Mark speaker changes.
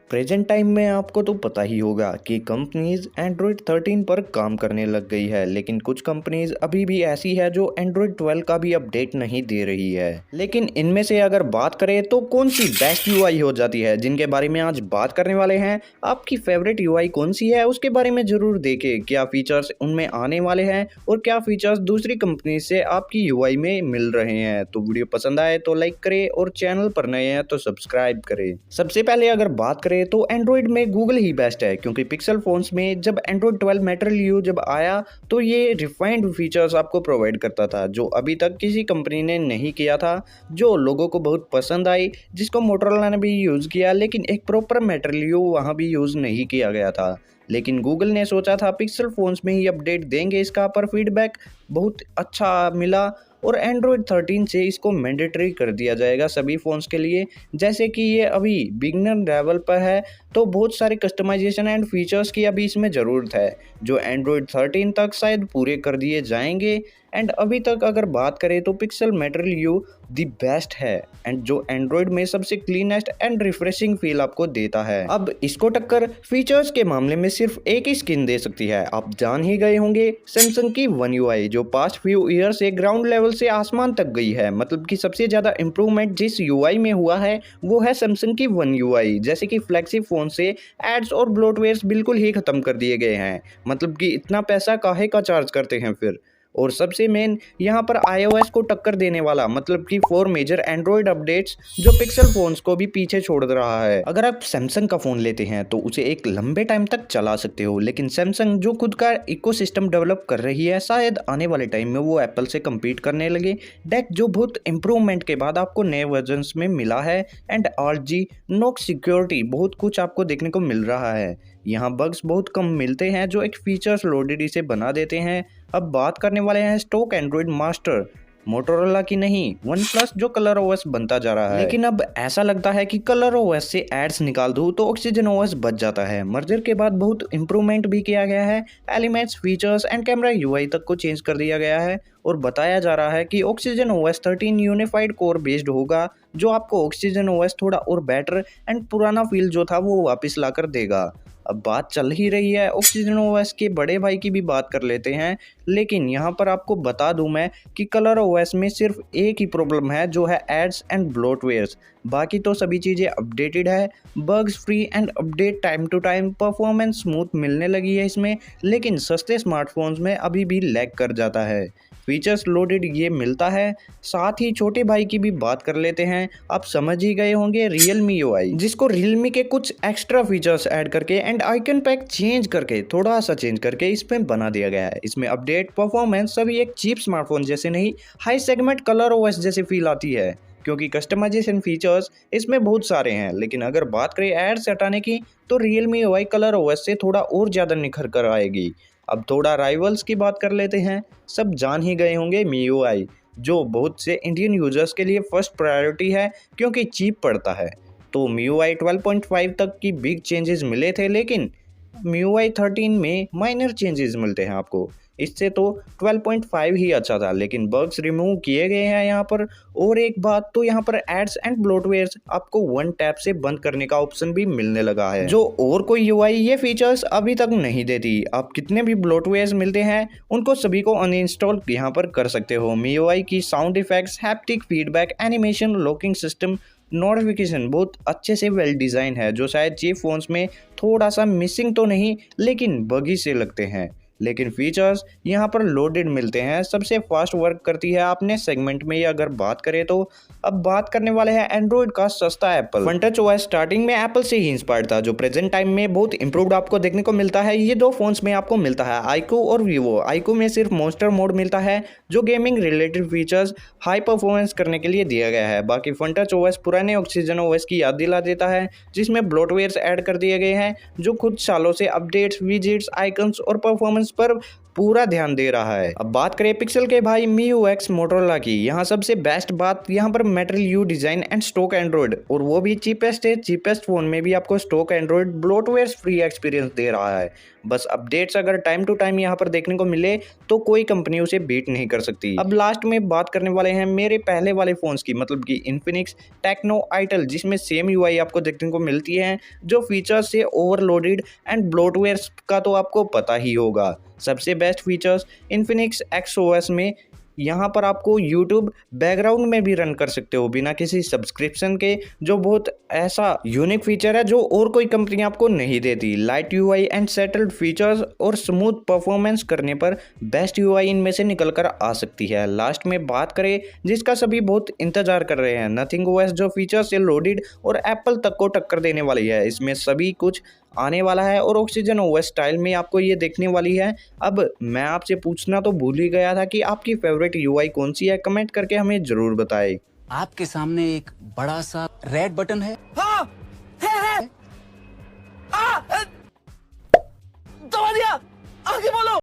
Speaker 1: Present time में आपको तो पता ही होगा कि कंपनीज एंड्रॉयड 13 पर काम करने लग गई है, लेकिन कुछ कंपनीज अभी भी ऐसी है जो एंड्रॉयड 12 का भी अपडेट नहीं दे रही है। लेकिन इनमें से अगर बात करें तो कौन सी बेस्ट यूआई हो जाती है, जिनके बारे में आज बात करने वाले हैं। आपकी फेवरेट यूआई कौन सी है उसके बारे में जरूर देखें, क्या फीचर्स उनमें आने वाले हैं और क्या फीचर्स दूसरी कंपनी से आपकी यूआई में मिल रहे हैं। तो वीडियो पसंद आए तो लाइक करें और चैनल पर नए हैं तो सब्सक्राइब करें। सबसे पहले अगर बात करें तो एंड्रॉयड में गूगल ही बेस्ट है, क्योंकि पिक्सल फोन्स में जब एंड्रॉयड 12 मेटल यू जब आया तो ये रिफाइंड फीचर्स आपको प्रोवाइड करता था, जो अभी तक किसी कंपनी ने नहीं किया था, जो लोगों को बहुत पसंद आई, जिसको मोटोरोला ने भी यूज़ किया, लेकिन एक प्रॉपर मेटल यू वहाँ भी यूज़ नहीं किया गया था। लेकिन गूगल ने सोचा था पिक्सल फोन्स में ही अपडेट देंगे इसका, पर फीडबैक बहुत अच्छा मिला और एंड्रॉयड 13 से इसको मैंडेटरी कर दिया जाएगा सभी फ़ोन्स के लिए। जैसे कि ये अभी बिगनर लेवल पर है तो बहुत सारे कस्टमाइजेशन एंड फीचर्स की अभी इसमें ज़रूरत है, जो एंड्रॉयड 13 तक शायद पूरे कर दिए जाएंगे। एंड अभी तक अगर बात करें तो pixel metal you the best है एंड जो एंड्रॉयड में सबसे क्लीनेस्ट एंड रिफ्रेशिंग फील आपको देता है। अब इसको टक्कर फीचर्स के मामले में सिर्फ एक ही स्किन दे सकती है। आप जान ही गए होंगे सैमसंग की वन यूआई, जो पास्ट फ्यू ईयर से ग्राउंड लेवल से आसमान तक गई है। मतलब कि सबसे ज़्यादा इंप्रूवमेंट जिस यूआई में हुआ है वो है सैमसंग की वन यूआई। जैसे कि फ्लैगशिप फ़ोन से एड्स और ब्लोटवेयर्स बिल्कुल ही ख़त्म कर दिए गए हैं। मतलब कि इतना पैसा काहे का चार्ज करते हैं फिर। और सबसे मेन यहाँ पर iOS को टक्कर देने वाला, मतलब कि 4 मेजर एंड्रॉयड अपडेट्स जो पिक्सल फोन्स को भी पीछे छोड़ रहा है। अगर आप सैमसंग का फ़ोन लेते हैं तो उसे एक लंबे टाइम तक चला सकते हो, लेकिन सैमसंग जो खुद का इकोसिस्टम डेवलप कर रही है, शायद आने वाले टाइम में वो एप्पल से कम्पीट करने लगे। डेक जो बहुत इंप्रूवमेंट के बाद आपको नए वर्जन्स में मिला है एंड RG नॉक सिक्योरिटी बहुत कुछ आपको देखने को मिल रहा है। यहाँ बग्स बहुत कम मिलते हैं जो एक फीचर्स लोडेड इसे बना देते हैं। अब बात करने वाले हैं स्टॉक एंड्रॉयड मास्टर, मोटोरोला की नहीं, वन प्लस जो कलर ओएस बनता जा रहा है। लेकिन अब ऐसा लगता है कि कलर ओएस से एड्स निकाल दूं तो ऑक्सीजन ओएस बच जाता है। मर्जर के बाद बहुत इंप्रूवमेंट भी किया गया है, elements, features and camera UI तक को चेंज कर दिया गया है और बताया जा रहा है कि oxygen OS 13 unified core based होगा, जो आपको ऑक्सीजन ओएस थोड़ा और बेटर एंड पुराना फील जो था वो वापस लाकर देगा। अब बात चल ही रही है ऑक्सीजन ओएस के बड़े भाई की भी बात कर लेते हैं। लेकिन यहाँ पर आपको बता दूं मैं कि कलर ओएस में सिर्फ एक ही प्रॉब्लम है, जो है एड्स एंड ब्लोटवेयर्स। बाकी तो सभी चीज़ें अपडेटेड है, bugs free and update time to time, performance smooth मिलने लगी है इसमें। लेकिन सस्ते स्मार्टफोन्स में अभी भी लैग कर जाता है। फीचर्स लोडेड ये मिलता है। साथ ही छोटे भाई की भी बात कर लेते हैं। आप समझ ही गए होंगे रियलमी यूआई, जिसको रियलमी के कुछ एक्स्ट्रा फीचर्स ऐड करके एंड आइकन पैक चेंज करके, थोड़ा सा चेंज करके इसमें बना दिया गया है। इसमें अपडेट, परफॉर्मेंस सभी एक चीप स्मार्टफोन जैसे नहीं, हाई सेगमेंट कलर ओएस जैसे फील आती है, क्योंकि कस्टमाइजेशन फीचर्स इसमें बहुत सारे हैं। लेकिन अगर बात करें एड्स हटाने की तो रियलमी यूआई कलर ओएस से थोड़ा और ज़्यादा निखर कर आएगी। अब थोड़ा राइवल्स की बात कर लेते हैं। सब जान ही गए होंगे MIUI, जो बहुत से इंडियन यूजर्स के लिए फर्स्ट प्रायोरिटी है क्योंकि चीप पड़ता है। तो MIUI 12.5 तक की बिग चेंजेस मिले थे, लेकिन MIUI 13 में माइनर चेंजेस मिलते हैं आपको। इससे तो 12.5 ही अच्छा था, लेकिन बग्स रिमूव किए गए हैं यहाँ पर। और एक बात तो यहाँ पर एड्स एंड ब्लोटवेयर्स आपको वन टैप से बंद करने का ऑप्शन भी मिलने लगा है, जो और कोई यूआई ये फीचर्स अभी तक नहीं देती। आप कितने भी ब्लोटवेयर्स मिलते हैं उनको सभी को अनइंस्टॉल यहाँ पर कर सकते हो। MIUI की sound effects, haptic feedback, animation, locking system, notification बहुत अच्छे से वेल डिज़ाइन है, जो शायद चीप फोन्स में थोड़ा सा मिसिंग तो नहीं लेकिन बगी से लगते हैं। लेकिन फीचर्स यहाँ पर लोडेड मिलते हैं, सबसे फास्ट वर्क करती है अपने सेगमेंट में। अगर बात करें तो अब बात करने वाले हैं एंड्रॉयड का सस्ता एप्पल। फनटच ओएस स्टार्टिंग में एप्पल से ही इंस्पायर्ड था, जो प्रेजेंट टाइम में बहुत इंप्रूव्ड आपको देखने को मिलता है। ये दो फोन्स में आपको मिलता है, आईक्यू और वीवो। आईक्यू में सिर्फ मॉन्स्टर मोड मिलता है, जो gaming related features high performance करने के लिए दिया गया है। बाकी फनटच ओएस पुराने ऑक्सीजन ओएस की याद दिला देता है, जिसमें ब्लोटवेयर्स ऐड कर दिए गए हैं, जो खुद सालों से अपडेट्स, विजिट्स, आइकन्स और परफॉर्मेंस पर पूरा ध्यान दे रहा है। अब बात करें पिक्सल के भाई MIUX मोटरोला की, यहाँ सबसे बेस्ट बात यहाँ पर metal you design and stock Android, और वो भी चीपेस्ट है। चीपेस्ट फोन में भी आपको stock Android bloatware free experience दे रहा है। बस अपडेट्स अगर टाइम टू टाइम यहाँ पर देखने को मिले तो कोई कंपनी उसे बीट नहीं कर सकती। अब लास्ट में बात करने वाले हैं मेरे पहले वाले फोन्स की, मतलब कि इन्फिनिक्स टेक्नो आइटल, जिसमें सेम यूआई आपको देखने को मिलती है, जो फीचर्स से ओवरलोडेड एंड ब्लोटवेयर का तो आपको पता ही होगा। सबसे बेस्ट फीचर्स इन्फिनिक्स XOS में, यहाँ पर आपको YouTube बैकग्राउंड में भी रन कर सकते हो बिना किसी सब्सक्रिप्शन के, जो बहुत ऐसा यूनिक फीचर है जो और कोई कंपनी आपको नहीं देती। Light UI and settled features और स्मूथ परफॉर्मेंस करने पर बेस्ट यूआई इनमें से निकल कर आ सकती है। लास्ट में बात करें जिसका सभी बहुत इंतजार कर रहे हैं, नथिंग OS, जो फीचर से लोडेड और एप्पल तक को टक्कर देने वाली है। इसमें सभी कुछ आने वाला है और ऑक्सीजन OS स्टाइल में आपको ये देखने वाली है। अब मैं आपसे पूछना तो भूल ही गया था कि आपकी फेवरेट यूआई कौन सी है, कमेंट करके हमें जरूर बताएं।
Speaker 2: आपके सामने एक बड़ा सा रेड बटन है। हाँ, है। दबा दिया, आगे बोलो।